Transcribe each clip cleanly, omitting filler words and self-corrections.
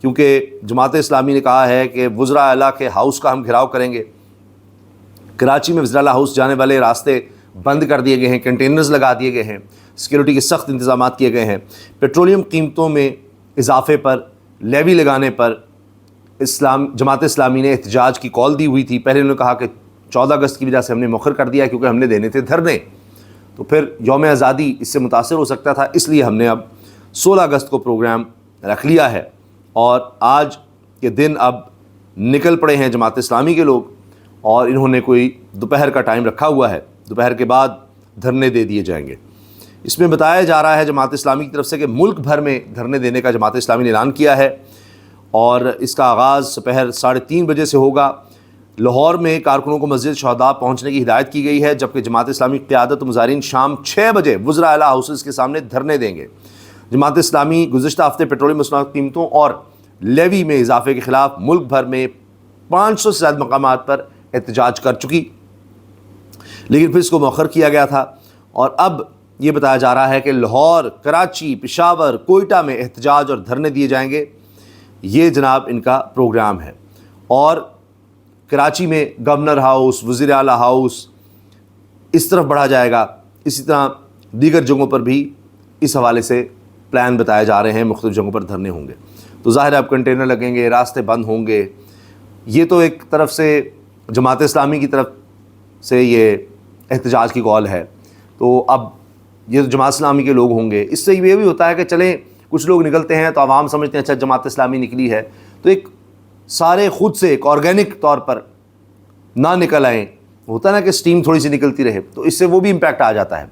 کیونکہ جماعت اسلامی نے کہا ہے کہ وزراء اعلیٰ کے ہاؤس کا ہم گھراؤ کریں گے۔ کراچی میں وزراء اعلیٰ ہاؤس جانے والے راستے بند کر دیے گئے ہیں، کنٹینرز لگا دیے گئے ہیں، سیکیورٹی کے سخت انتظامات کیے گئے ہیں۔ پیٹرولیم قیمتوں میں اضافے پر لیوی لگانے پر جماعت اسلامی نے احتجاج کی کال دی ہوئی تھی۔ پہلے انہوں نے کہا کہ 14 اگست کی وجہ سے ہم نے مؤخر کر دیا کیونکہ ہم نے دینے تھے دھرنے، تو پھر یوم آزادی اس سے متاثر ہو سکتا تھا، اس لیے ہم نے اب 16 اگست کو پروگرام رکھ لیا ہے۔ اور آج کے دن اب نکل پڑے ہیں جماعت اسلامی کے لوگ، اور انہوں نے کوئی دوپہر کا ٹائم رکھا ہوا ہے، دوپہر کے بعد دھرنے دے دیے جائیں گے۔ اس میں بتایا جا رہا ہے جماعت اسلامی کی طرف سے کہ ملک بھر میں دھرنے دینے کا جماعت اسلامی نے اعلان کیا ہے، اور اس کا آغاز دوپہر 3:30 بجے سے ہوگا۔ لاہور میں کارکنوں کو مسجد شہداء پہنچنے کی ہدایت کی گئی ہے، جبکہ جماعت اسلامی قیادت و مظاہرین شام 6 بجے وزراء اعلیٰ ہاؤسز کے سامنے دھرنے دیں گے۔ جماعت اسلامی گزشتہ ہفتے پیٹرولیم مصنوعات قیمتوں اور لیوی میں اضافے کے خلاف ملک بھر میں 500 سے زیادہ مقامات پر احتجاج کر چکی، لیکن پھر اس کو مؤخر کیا گیا تھا، اور اب یہ بتایا جا رہا ہے کہ لاہور، کراچی، پشاور، کوئٹہ میں احتجاج اور دھرنے دیے جائیں گے۔ یہ جناب ان کا پروگرام ہے، اور کراچی میں گورنر ہاؤس، وزیر اعلیٰ ہاؤس اس طرف بڑھا جائے گا۔ اسی طرح دیگر جگہوں پر بھی اس حوالے سے پلان بتائے جا رہے ہیں، مختلف جگہوں پر دھرنے ہوں گے۔ تو ظاہر ہے اب کنٹینر لگیں گے، راستے بند ہوں گے۔ یہ تو ایک طرف سے جماعت اسلامی کی طرف سے یہ احتجاج کی کال ہے، تو اب یہ جماعت اسلامی کے لوگ ہوں گے۔ اس سے یہ بھی ہوتا ہے کہ چلیں کچھ لوگ نکلتے ہیں تو عوام سمجھتے ہیں اچھا جماعت اسلامی نکلی ہے، تو ایک سارے خود سے ایک آرگینک طور پر نہ نکل آئیں، ہوتا ہے نا کہ سٹیم تھوڑی سی نکلتی رہے، تو اس سے وہ بھی امپیکٹ آ جاتا ہے۔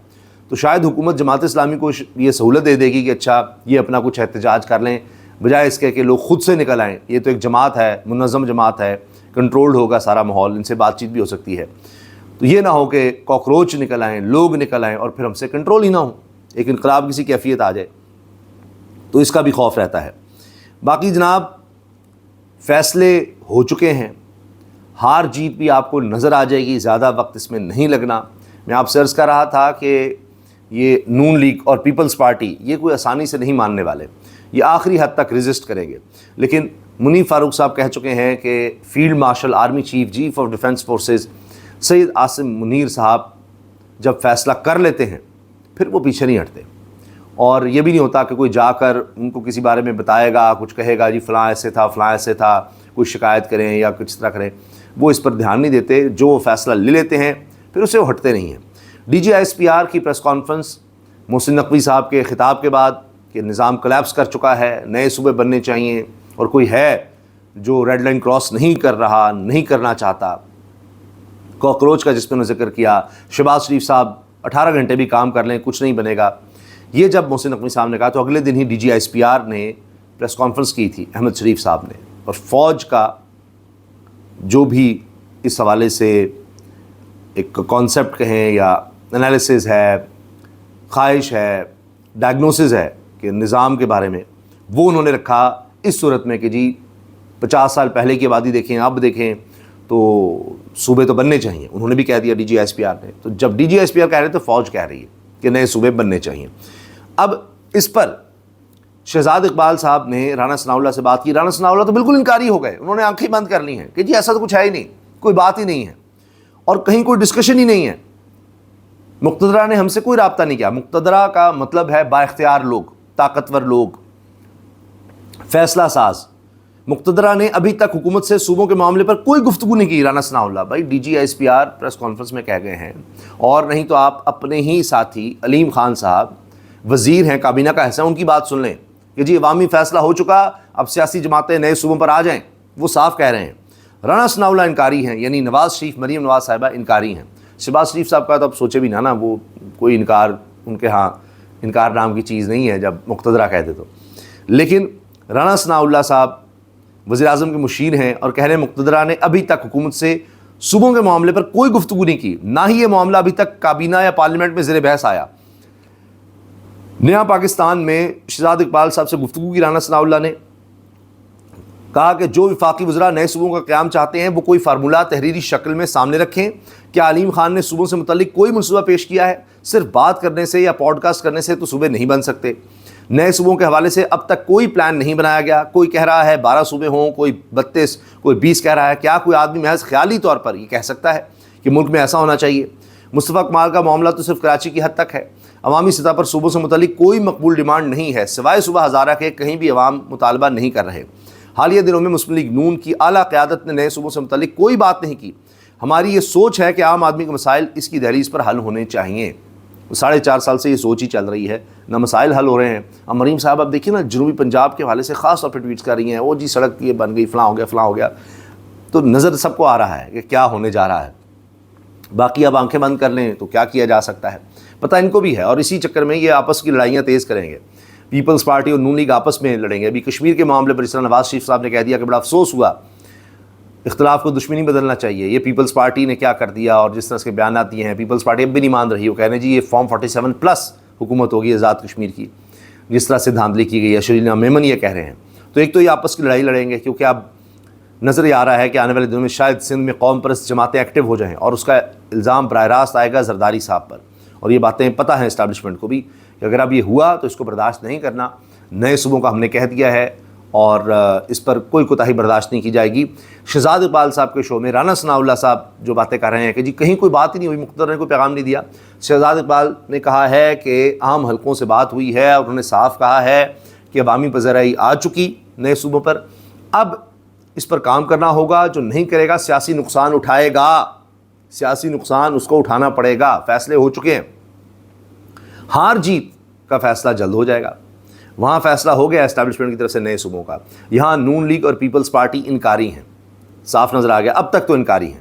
تو شاید حکومت جماعت اسلامی کو یہ سہولت دے دے گی کہ اچھا یہ اپنا کچھ احتجاج کر لیں، بجائے اس کے کہ لوگ خود سے نکل آئیں۔ یہ تو ایک جماعت ہے، منظم جماعت ہے، کنٹرولڈ ہوگا سارا ماحول، ان سے بات چیت بھی ہو سکتی ہے۔ تو یہ نہ ہو کہ کاکروچ نکل آئیں، لوگ نکل آئیں، اور پھر ہم سے کنٹرول ہی نہ ہو، ایک انقلاب کسی کیفیت آ جائے، تو اس کا بھی خوف رہتا ہے۔ باقی جناب فیصلے ہو چکے ہیں، ہار جیت بھی آپ کو نظر آ جائے گی، زیادہ وقت اس میں نہیں لگنا۔ میں آپ سے عرض کر رہا تھا کہ یہ نون لیگ اور پیپلز پارٹی یہ کوئی آسانی سے نہیں ماننے والے، یہ آخری حد تک ریزسٹ کریں گے، لیکن منیف فاروق صاحب کہہ چکے ہیں کہ field marshal army chief of defence forces Syed Asim Munir صاحب جب فیصلہ کر لیتے ہیں پھر وہ پیچھے نہیں ہٹتے، اور یہ بھی نہیں ہوتا کہ کوئی جا کر ان کو کسی بارے میں بتائے گا، کچھ کہے گا جی فلاں ایسے تھا فلاں ایسے تھا، کوئی شکایت کریں یا کچھ طرح کریں، وہ اس پر دھیان نہیں دیتے۔ جو وہ فیصلہ لے لیتے ہیں پھر اسے وہ ہٹتے نہیں ہیں۔ ڈی جی ISPR کی پریس کانفرنس محسن نقوی صاحب کے خطاب کے بعد کہ نظام کولیپس کر چکا ہے، نئے صوبے بننے چاہیے، اور کوئی ہے جو ریڈ لائن کراس نہیں کر رہا، نہیں کرنا چاہتا، کاکروچ کا جس پہ انہوں نے ذکر کیا، شہباز شریف صاحب 18 گھنٹے بھی کام کر لیں کچھ نہیں بنے گا، یہ جب محسن نقوی صاحب نے کہا تو اگلے دن ہی DG ISPR نے پریس کانفرنس کی تھی، احمد شریف صاحب نے، اور فوج کا جو بھی اس حوالے سے ایک کانسیپٹ کہیں یا انالیسز ہے، خواہش ہے، ڈائگنوسز ہے کہ نظام کے بارے میں، وہ انہوں نے رکھا اس صورت میں کہ جی 50 سال پہلے کی آبادی دیکھیں، اب دیکھیں تو صوبے تو بننے چاہیے، انہوں نے بھی کہہ دیا DG ISPR نے۔ تو جب DG ISPR کہہ رہے تو فوج کہہ رہی ہے کہ نئے صوبے بننے چاہیے۔ اب اس پر شہزاد اقبال صاحب نے رانا ثناء اللہ سے بات کی، رانا ثناء اللہ تو بالکل انکاری ہو گئے، انہوں نے آنکھیں بند کر لی ہیں کہ جی ایسا تو کچھ ہے ہی نہیں، کوئی بات ہی نہیں ہے، اور کہیں کوئی ڈسکشن ہی نہیں ہے، مقتدرہ نے ہم سے کوئی رابطہ نہیں کیا۔ مقتدرہ کا مطلب ہے با اختیار لوگ، طاقتور لوگ، فیصلہ ساز۔ مقتدرہ نے ابھی تک حکومت سے صوبوں کے معاملے پر کوئی گفتگو نہیں کی۔ رانا ثناء اللہ بھائی DG ISPR پریس کانفرنس میں کہہ گئے ہیں، اور نہیں تو آپ اپنے ہی ساتھی علیم خان صاحب وزیر ہیں، کابینہ کا حصہ، ان کی بات سن لیں کہ جی عوامی فیصلہ ہو چکا، اب سیاسی جماعتیں نئے صوبوں پر آ جائیں، وہ صاف کہہ رہے ہیں۔ رانا ثناء اللہ انکاری ہیں، یعنی نواز شریف، مریم نواز صاحبہ انکاری ہیں۔ شہباز شریف صاحب کا تو اب سوچے بھی نا، وہ کوئی انکار ان کے ہاں انکار نام کی چیز نہیں ہے جب مقتدرہ کہتے تو، لیکن رانا ثناء اللہ صاحب وزیر اعظم کے مشیر ہیں اور کہہ رہے ہیں مقتدرہ نے ابھی تک حکومت سے صوبوں کے معاملے پر کوئی گفتگو نہیں کی، نہ ہی یہ معاملہ ابھی تک کابینہ یا پارلیمنٹ میں زیر بحث آیا۔ نیا پاکستان میں شہزاد اقبال صاحب سے گفتگو کی رانا ثناء اللہ نے کہا کہ جو وفاقی وزراء نئے صوبوں کا قیام چاہتے ہیں وہ کوئی فارمولہ تحریری شکل میں سامنے رکھیں۔ کیا علیم خان نے صوبوں سے متعلق کوئی منصوبہ پیش کیا ہے؟ صرف بات کرنے سے یا پوڈ کاسٹ کرنے سے تو صوبے نہیں بن سکتے۔ نئے صوبوں کے حوالے سے اب تک کوئی پلان نہیں بنایا گیا. کوئی کہہ رہا ہے 12 صوبے ہوں, کوئی 32, کوئی 20 کہہ رہا ہے. کیا کوئی آدمی محض خیالی طور پر یہ کہہ سکتا ہے کہ ملک میں ایسا ہونا چاہیے؟ مصطفیٰ کمال کا معاملہ تو صرف کراچی کی حد تک ہے. عوامی سطح پر صوبوں سے متعلق کوئی مقبول ڈیمانڈ نہیں ہے سوائے صوبہ ہزارہ کے. کہیں بھی عوام مطالبہ نہیں کر رہے. حالیہ دنوں میں مسلم لیگ نون کی اعلیٰ قیادت نے نئے صوبوں سے متعلق کوئی بات نہیں کی. ہماری یہ سوچ ہے کہ عام آدمی کے مسائل اس کی دہلیز پر حل ہونے چاہیے. 4.5 سال سے یہ سوچ ہی چل رہی ہے, نہ مسائل حل ہو رہے ہیں. اب مریم صاحب اب دیکھیے نا, جنوبی پنجاب کے حوالے سے خاص طور پہ ٹویٹس کر رہی ہیں, وہ جی سڑک یہ بن گئی, فلاں ہو گیا فلاں ہو گیا. تو نظر سب کو آ رہا ہے کہ کیا ہونے جا رہا ہے. باقی اب آنکھیں بند کر لیں تو کیا کیا جا سکتا ہے پتہ ان کو بھی ہے, اور اسی چکر میں یہ آپس کی لڑائیاں تیز کریں گے. پیپلز پارٹی اور نون لیگ آپس میں لڑیں گے. ابھی کشمیر کے معاملے پر اس طرح نواز شریف صاحب نے کہہ دیا کہ بڑا افسوس ہوا, اختلاف کو دشمنی بدلنا چاہیے. یہ پیپلز پارٹی نے کیا کر دیا, اور جس طرح کے بیانات دیے ہیں, پیپلز پارٹی اب بھی نہیں مان رہی. وہ کہہ رہے ہیں جی یہ فارم 47+ حکومت ہوگی آزاد کشمیر کی, جس طرح سے دھاندلی کی گئی ہے. شرینا میمن یہ کہہ رہے ہیں. تو ایک تو یہ آپس کی لڑائی لڑیں گے, کیونکہ اب نظر یہ آ رہا ہے کہ آنے والے دنوں میں شاید سندھ میں قوم پرست جماعتیں ایکٹیو ہو جائیں, اور اس کا الزام براہ راست آئے گا زرداری صاحب پر. اور یہ باتیں پتہ ہیں اسٹیبلشمنٹ کو بھی کہ اگر اب یہ ہوا تو اس کو برداشت نہیں کرنا. نئے صوبوں کا ہم نے کہہ دیا ہے, اور اس پر کوئی کوتاہی برداشت نہیں کی جائے گی. شہزاد اقبال صاحب کے شو میں رانا ثناء اللہ صاحب جو باتیں کر رہے ہیں کہ جی کہیں کوئی بات ہی نہیں ہوئی, مقتدر نے کوئی پیغام نہیں دیا. شہزاد اقبال نے کہا ہے کہ عام حلقوں سے بات ہوئی ہے, اور انہوں نے صاف کہا ہے کہ عوامی پذیرائی آ چکی نئے صوبوں پر. اب اس پر کام کرنا ہوگا. جو نہیں کرے گا سیاسی نقصان اٹھائے گا, سیاسی نقصان اس کو اٹھانا پڑے گا. فیصلے ہو چکے ہیں, ہار جیت کا فیصلہ جلد ہو جائے گا. وہاں فیصلہ ہو گیا اسٹیبلشمنٹ کی طرف سے نئے صوبوں کا. یہاں نون لیگ اور پیپلز پارٹی انکاری ہیں, صاف نظر آ گیا. اب تک تو انکاری ہیں,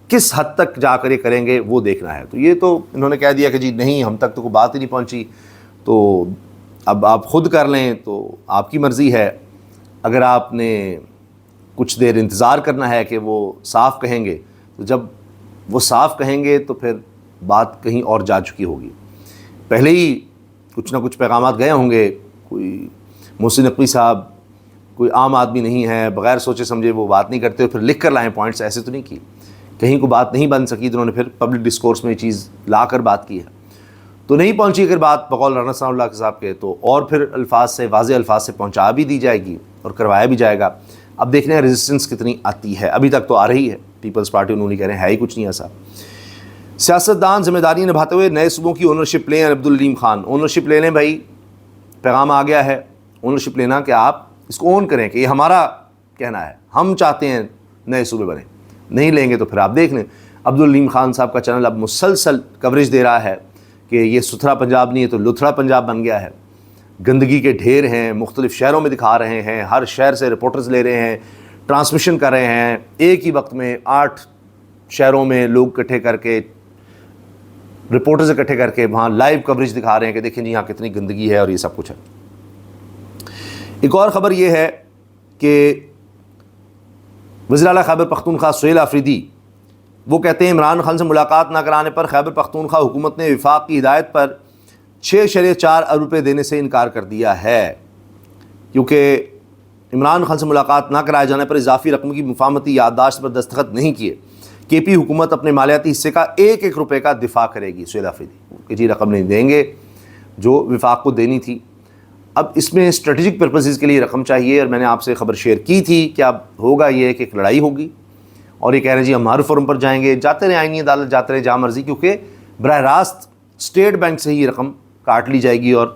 کس حد تک جا کر یہ کریں گے وہ دیکھنا ہے. تو یہ تو انہوں نے کہہ دیا کہ جی نہیں ہم تک تو کوئی بات ہی نہیں پہنچی, تو اب آپ خود کر لیں تو آپ کی مرضی ہے. اگر آپ نے کچھ دیر انتظار کرنا ہے کہ وہ صاف کہیں گے, تو جب وہ صاف کہیں گے تو پھر بات کہیں اور جا چکی ہوگی. پہلے ہی کچھ نہ کچھ پیغامات گئے ہوں گے. کوئی محسن نقوی صاحب کوئی عام آدمی نہیں ہے, بغیر سوچے سمجھے وہ بات نہیں کرتے, پھر لکھ کر لائیں پوائنٹس. ایسے تو نہیں کی, کہیں کو بات نہیں بن سکی تو انہوں نے پھر پبلک ڈسکورس میں یہ چیز لا کر بات کی ہے. تو نہیں پہنچی اگر بات بقول رانا ثناء اللہ صاحب کے, تو اور پھر الفاظ سے, واضح الفاظ سے پہنچا بھی دی جائے گی اور کروایا بھی جائے گا. اب دیکھنے ہیں ریزسٹنس کتنی آتی ہے. ابھی تک تو آ رہی ہے. پیپلز پارٹی انہوں نے کہہ رہے ہیں ہے ہی کچھ نہیں ایسا. سیاستدان ذمہ داری نبھاتے ہوئے نئے صوبوں کی اونرشپ لیں. عبدالعلیم خان, اونرشپ لے لیں بھائی, پیغام آ گیا ہے. اونرشپ لینا کہ آپ اس کو اون کریں کہ یہ ہمارا کہنا ہے, ہم چاہتے ہیں نئے صوبے بنیں. نہیں لیں گے تو پھر آپ دیکھ لیں. عبدالعلیم خان صاحب کا چینل اب مسلسل کوریج دے رہا ہے کہ یہ ستھرا پنجاب نہیں ہے تو لتھڑا پنجاب بن گیا ہے. گندگی کے ڈھیر ہیں, مختلف شہروں میں دکھا رہے ہیں, ہر شہر سے رپورٹرز لے رہے ہیں, ٹرانسمیشن کر رہے ہیں. ایک ہی وقت میں 8 شہروں میں لوگ اکٹھے کر کے, رپورٹرز اکٹھے کر کے وہاں لائیو کوریج دکھا رہے ہیں کہ دیکھیں جی یہاں کتنی گندگی ہے اور یہ سب کچھ ہے. ایک اور خبر یہ ہے کہ وزیر اعلیٰ خیبر پختونخوا سہیل آفریدی وہ کہتے ہیں عمران خان سے ملاقات نہ کرانے پر خیبر پختونخوا حکومت نے وفاق کی ہدایت پر 6.4 ارب روپے دینے سے انکار کر دیا ہے, کیونکہ عمران خان سے ملاقات نہ کرائے جانے پر اضافی رقم کی مفاہمتی یادداشت پر دستخط نہیں کیے. کے پی حکومت اپنے مالیاتی حصے کا 1-1 روپے کا دفاع کرے گی. سہیل آفریدی کہ جی رقم نہیں دیں گے جو وفاق کو دینی تھی. اب اس میں اسٹریٹجک پرپسز کے لیے رقم چاہیے, اور میں نے آپ سے خبر شیئر کی تھی کہ اب ہوگا یہ کہ ایک لڑائی ہوگی, اور یہ کہہ رہے ہیں جی ہم ہر فورم پر جائیں گے. جاتے رہے آئینی عدالت, جاتے رہے جہاں مرضی, کیونکہ براہ راست اسٹیٹ بینک سے ہی رقم کاٹ لی جائے گی اور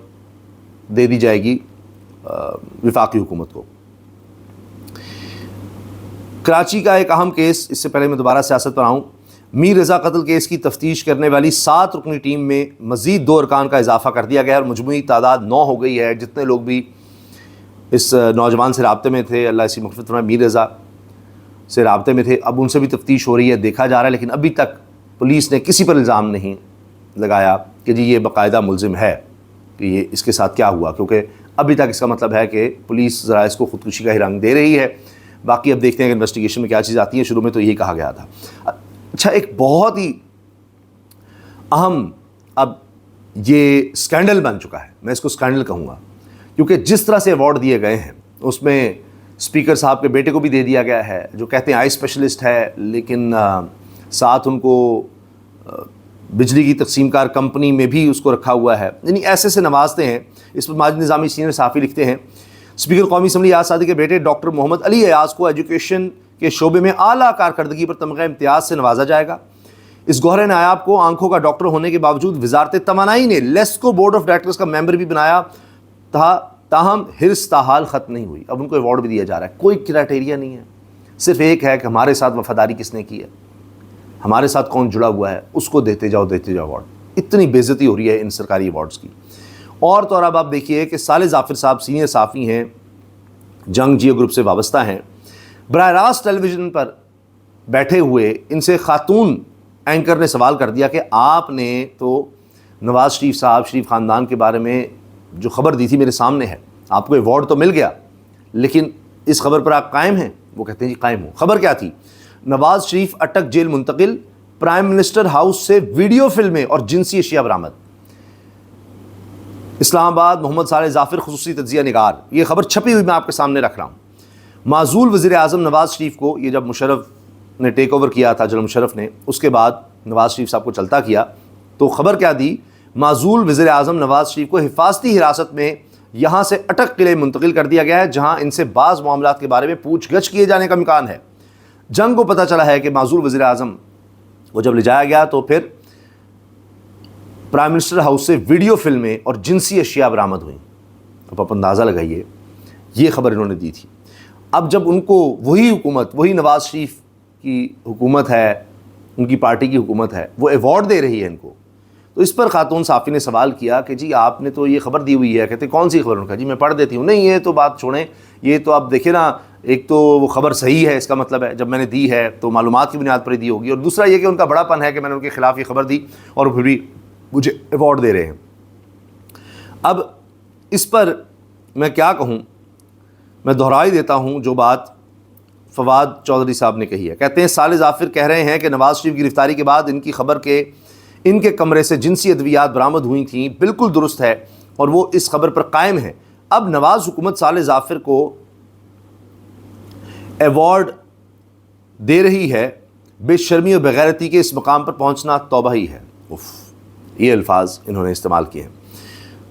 دے دی جائے گی وفاقی حکومت کو. کراچی کا ایک اہم کیس, اس سے پہلے میں دوبارہ سیاست پر آؤں. میر رضا قتل کیس کی تفتیش کرنے والی 7 رکنی ٹیم میں مزید 2 ارکان کا اضافہ کر دیا گیا ہے, اور مجموعی تعداد 9 ہو گئی ہے. جتنے لوگ بھی اس نوجوان سے رابطے میں تھے, اللہ اسی مغفرت فرمائے, میر رضا سے رابطے میں تھے, اب ان سے بھی تفتیش ہو رہی ہے, دیکھا جا رہا ہے. لیکن ابھی تک پولیس نے کسی پر الزام نہیں لگایا کہ جی یہ باقاعدہ ملزم ہے کہ یہ اس کے ساتھ کیا ہوا, کیونکہ ابھی تک اس کا مطلب ہے کہ پولیس ذرا اس کو خودکشی کا ہی رنگ دے رہی ہے. باقی اب دیکھتے ہیں کہ انویسٹیگیشن میں کیا چیز آتی ہے. شروع میں تو یہی کہا گیا تھا. اچھا, ایک بہت ہی اہم اب یہ اسکینڈل بن چکا ہے, میں اس کو اسکینڈل کہوں گا, کیونکہ جس طرح سے ایوارڈ دیے گئے ہیں اس میں اسپیکر صاحب کے بیٹے کو بھی دے دیا گیا ہے, جو کہتے ہیں آئی اسپیشلسٹ ہے, لیکن ساتھ ان کو بجلی کی تقسیم کار کمپنی میں بھی اس کو رکھا ہوا ہے، یعنی ایسے سے نوازتے ہیں۔ اس پر ماجد نظامی سینئر صحافی لکھتے ہیں اسپیکر قومی اسمبلی ایاز صادق کے بیٹے ڈاکٹر محمد علی ایاز کو ایجوکیشن کے شعبے میں اعلیٰ کارکردگی پر تمغہ امتیاز سے نوازا جائے گا۔ اس گوہر نایاب کو آنکھوں کا ڈاکٹر ہونے کے باوجود وزارت توانائی نے لیسکو بورڈ آف ڈائریکٹرز کا ممبر بھی بنایا، تاہم حرص تاحال ختم نہیں ہوئی۔ اب ان کو ایوارڈ بھی دیا جا رہا ہے، کوئی کرائٹیریا نہیں ہے، صرف ایک ہے کہ ہمارے ساتھ وفاداری کس نے کی ہے، ہمارے ساتھ کون جڑا ہوا ہے، اس کو دیتے جاؤ ایوارڈ۔ اتنی بے عزتی ہو رہی ہے ان سرکاری ایوارڈز کی۔ اور تو اور اب آپ دیکھیے کہ صالح ظافر صاحب سینئر صحافی ہیں، جنگ جیو گروپ سے وابستہ ہیں، براہ راست ٹیلی ویژن پر بیٹھے ہوئے ان سے خاتون اینکر نے سوال کر دیا کہ آپ نے تو نواز شریف صاحب، شریف خاندان کے بارے میں جو خبر دی تھی میرے سامنے ہے، آپ کو ایوارڈ تو مل گیا، لیکن اس خبر پر آپ قائم ہیں؟ وہ کہتے ہیں جی قائم ہوں۔ خبر کیا تھی؟ نواز شریف اٹک جیل منتقل، پرائم منسٹر ہاؤس سے ویڈیو فلمیں اور جنسی اشیاء برآمد۔ اسلام آباد محمد صالح ظافر خصوصی تجزیہ نگار، یہ خبر چھپی ہوئی میں آپ کے سامنے رکھ رہا ہوں۔ معزول وزیر اعظم نواز شریف کو، یہ جب مشرف نے ٹیک اوور کیا تھا، جنرل مشرف نے، اس کے بعد نواز شریف صاحب کو چلتا کیا، تو خبر کیا دی؟ معزول وزیر اعظم نواز شریف کو حفاظتی حراست میں یہاں سے اٹک قلعے منتقل کر دیا گیا ہے، جہاں ان سے بعض معاملات کے بارے میں پوچھ گچھ کیے جانے کا امکان ہے۔ جنگ کو پتہ چلا ہے کہ معزول وزیر اعظم کو جب لے جایا گیا تو پھر پرائم منسٹر ہاؤس سے ویڈیو فلمیں اور جنسی اشیاء برآمد ہوئیں۔ اب آپ اندازہ لگائیے، یہ خبر انہوں نے دی تھی۔ اب جب ان کو وہی حکومت، وہی نواز شریف کی حکومت ہے، ان کی پارٹی کی حکومت ہے، وہ ایوارڈ دے رہی ہے ان کو، تو اس پر خاتون صحافی نے سوال کیا کہ جی آپ نے تو یہ خبر دی ہوئی ہے۔ کہتے کون سی خبر؟ ان کا جی میں پڑھ دیتی ہوں۔ نہیں یہ تو بات چھوڑیں، یہ تو آپ دیکھیں نا، ایک تو وہ خبر صحیح ہے، اس کا مطلب ہے جب میں نے دی ہے تو معلومات کی بنیاد پر ہی دی ہوگی، اور دوسرا یہ کہ ان کا بڑا پن ہے کہ میں نے ان کے خلاف یہ خبر دی اور پھر بھی مجھے ایوارڈ دے رہے ہیں۔ اب اس پر میں کیا کہوں، میں دہرا ہی دیتا ہوں جو بات فواد چودھری صاحب نے کہی ہے۔ کہتے ہیں صالح ظافر کہہ رہے ہیں کہ نواز شریف کی گرفتاری کے بعد ان کی خبر کے ان کے کمرے سے جنسی ادویات برآمد ہوئی تھیں بالکل درست ہے اور وہ اس خبر پر قائم ہیں۔ اب نواز حکومت صالح ظافر کو ایوارڈ دے رہی ہے، بے شرمی اور بغیرتی کے اس مقام پر پہنچنا توبہ ہی ہے۔ یہ الفاظ انہوں نے استعمال کیے ہیں۔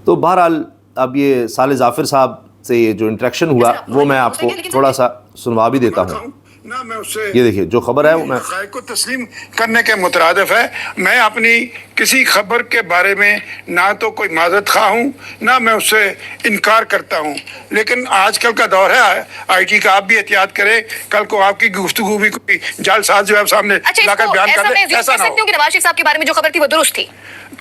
تو بہرحال اب یہ صالح ظافر صاحب سے یہ جو انٹریکشن ہوا وہ میں آپ کو تھوڑا سا سنوا بھی دیتا ہوں۔ نہ میں اس سے یہ دیکھیے جو خبر ہے وہ میں حقائق کو تسلیم کرنے کے مترادف ہے۔ میں اپنی کسی خبر کے بارے میں نہ تو کوئی معذرت خواہ ہوں، نہ میں اس سے انکار کرتا ہوں، لیکن آج کل کا دور ہے آئی ٹی کا، آپ بھی احتیاط کریں، کل کو آپ کی گفتگو بھی کوئی جعل ساز جو ہے سامنے لا کر بیان کر دے، ایسا نہ ہو۔ کہ نواز شریف صاحب کے بارے میں جو خبر تھی وہ درست تھی؟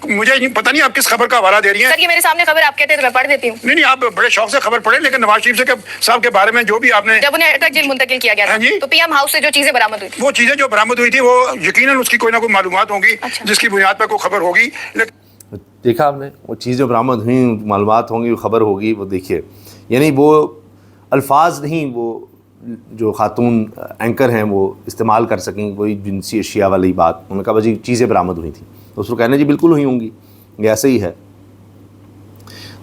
مجھے پتہ نہیں آپ کس خبر کا حوالہ دے رہی ہیں۔ سر یہ میرے سامنے خبر آپ کہتے ہیں تو میں پڑھ دیتی ہوں۔ نہیں آپ بڑے شوق سے خبر پڑھیں، لیکن نواز شریف صاحب کے بارے میں جو بھی آپ نے، جب انہیں اٹک جیل منتقل کیا گیا تھا تو پی ایم ہاؤس سے جو چیزیں برآمد ہوئی تھی، وہ چیزیں جو برآمد ہوئی تھی وہ یقیناً اس کی کوئی نہ کوئی معلومات ہوں گی جس کی بنیاد پر کوئی خبر ہوگی۔ لیکن دیکھا آپ نے، وہ چیزیں برآمد ہوئیں، معلومات ہوں گی، وہ خبر ہوگی، وہ دیکھیے یعنی وہ الفاظ نہیں وہ جو خاتون اینکر ہیں وہ استعمال کر سکیں، وہی جنسی اشیاء والی بات، انہوں نے کہا جی چیزیں برآمد ہوئی تھیں، تو اس کو کہنے جی بالکل ہوئی ہوں گی، یہ ایسے ہی ہے۔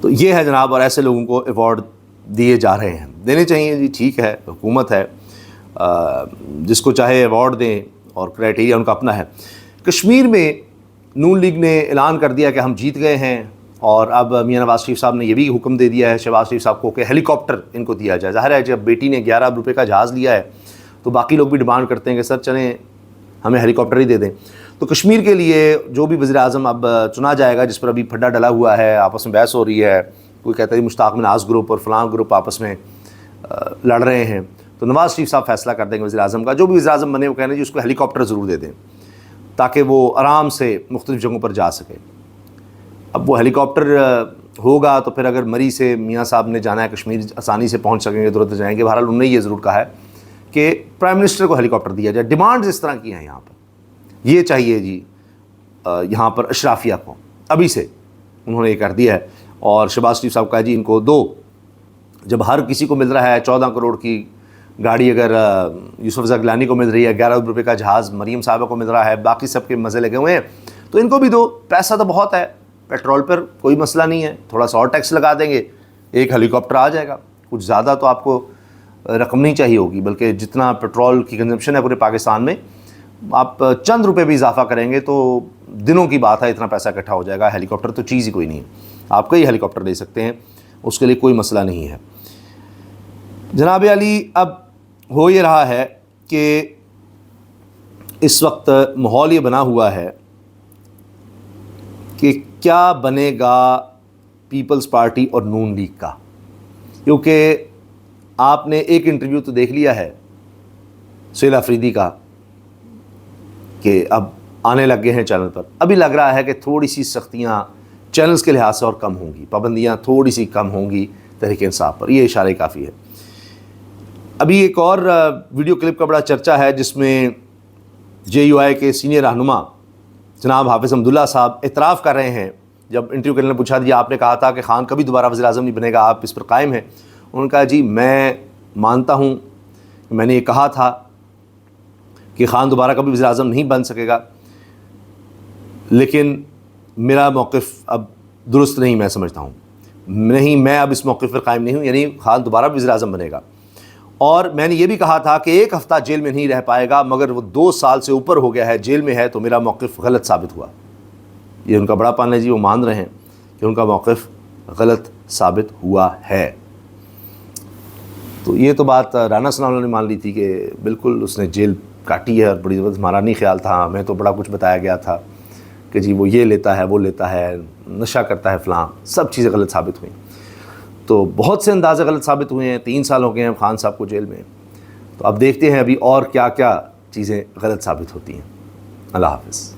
تو یہ ہے جناب، اور ایسے لوگوں کو ایوارڈ دیے جا رہے ہیں، دینے چاہیے جی، ٹھیک ہے، حکومت ہے، جس کو چاہے ایوارڈ دیں، اور کرائٹیریا ان کا اپنا ہے۔ کشمیر میں نون لیگ نے اعلان کر دیا کہ ہم جیت گئے ہیں، اور اب میاں نواز شریف صاحب نے یہ بھی حکم دے دیا ہے شہباز شریف صاحب کو کہ ہیلی کاپٹر ان کو دیا جائے۔ ظاہر ہے جب بیٹی نے 11 ارب روپے کا جہاز لیا ہے تو باقی لوگ بھی ڈیمانڈ کرتے ہیں کہ سر چلیں ہمیں ہیلی کاپٹر ہی دے دیں۔ تو کشمیر کے لیے جو بھی وزیر اعظم اب چنا جائے گا، جس پر ابھی پھڈا ڈلا ہوا ہے، آپس میں بحث ہو رہی ہے، کوئی کہتا ہے مشتاق مناز گروپ اور فلاں گروپ آپس میں لڑ رہے ہیں، تو نواز شریف صاحب فیصلہ کر دیں گے وزیر اعظم کا۔ جو بھی وزیر اعظم بنے وہ کہنے جی اس کو ہیلی کاپٹر ضرور دے دیں تاکہ وہ آرام سے مختلف جگہوں پر جا سکے۔ اب وہ ہیلی کاپٹر ہوگا تو پھر اگر مری سے میاں صاحب نے جانا ہے کشمیر، آسانی سے پہنچ سکیں گے، ادھر ادھر جائیں گے۔ بہرحال انہوں نے یہ ضرور کہا ہے کہ پرائم منسٹر کو ہیلی کاپٹر دیا جائے۔ ڈیمانڈز اس طرح کی ہیں یہاں پر، یہ چاہیے جی یہاں پر اشرافیہ کو، ابھی سے انہوں نے یہ کر دیا ہے۔ اور شہباز شریف صاحب کہا جی ان کو دو، جب ہر کسی کو مل رہا ہے 14 کروڑ کی گاڑی، اگر یوسف رضا گیلانی کو مل رہی ہے، 11 ارب روپے کا جہاز مریم صاحبہ کو مل رہا ہے، باقی سب کے مزے لگے ہوئے ہیں، تو ان کو بھی دو۔ پیسہ تو بہت ہے، پیٹرول پر کوئی مسئلہ نہیں ہے، تھوڑا سا اور ٹیکس لگا دیں گے، ایک ہیلی کاپٹر آ جائے گا۔ کچھ زیادہ تو آپ کو رقم نہیں چاہیے ہوگی، بلکہ جتنا پیٹرول کی کنزمپشن ہے پورے پاکستان میں، آپ چند روپے بھی اضافہ کریں گے تو دنوں کی بات ہے اتنا پیسہ اکٹھا ہو جائے گا. ہیلی کاپٹر تو چیز ہی کوئی نہیں ہے, آپ کئی ہیلی کاپٹر لے سکتے ہیں, اس کے لیے کوئی مسئلہ نہیں ہے. جناب علی, اب ہو یہ رہا ہے کہ اس وقت ماحول یہ بنا ہوا ہے کہ کیا بنے گا پیپلز پارٹی اور نون لیگ کا, کیونکہ آپ نے ایک انٹرویو تو دیکھ لیا ہے سہیل آفریدی کا کہ اب آنے لگ گئے ہیں چینل پر. ابھی لگ رہا ہے کہ تھوڑی سی سختیاں چینلز کے لحاظ سے اور کم ہوں گی, پابندیاں تھوڑی سی کم ہوں گی تحریک انصاف پر, یہ اشارے کافی ہے. ابھی ایک اور ویڈیو کلپ کا بڑا چرچا ہے جس میں JUI کے سینئر رہنما جناب حافظ حمداللہ صاحب اعتراف کر رہے ہیں. جب انٹرویو کرنے نے پوچھا دیا, آپ نے کہا تھا کہ خان کبھی دوبارہ وزیر اعظم نہیں بنے گا, آپ اس پر قائم ہیں؟ انہوں نے کہا جی میں مانتا ہوں, میں نے یہ کہا تھا کہ خان دوبارہ کبھی وزیر اعظم نہیں بن سکے گا, لیکن میرا موقف اب درست نہیں, میں سمجھتا ہوں نہیں, میں اب اس موقف پر قائم نہیں ہوں, یعنی خان دوبارہ وزیر اعظم بنے گا. اور میں نے یہ بھی کہا تھا کہ ایک ہفتہ جیل میں نہیں رہ پائے گا, مگر وہ 2 سال سے اوپر ہو گیا ہے جیل میں ہے, تو میرا موقف غلط ثابت ہوا. یہ ان کا بڑا پن ہے جی, وہ مان رہے ہیں کہ ان کا موقف غلط ثابت ہوا ہے. تو یہ تو بات رانا ثناءاللہ نے مان لی تھی کہ بالکل اس نے جیل کاٹی ہے اور بڑی زبردست, ہمارا نہیں خیال تھا, ہمیں تو بڑا کچھ بتایا گیا تھا کہ جی وہ یہ لیتا ہے, وہ لیتا ہے, نشہ کرتا ہے, فلاں, سب چیزیں غلط ثابت ہوئیں. تو بہت سے اندازے غلط ثابت ہوئے ہیں. 3 سال ہو گئے ہیں خان صاحب کو جیل میں. تو اب دیکھتے ہیں ابھی اور کیا کیا چیزیں غلط ثابت ہوتی ہیں. اللہ حافظ.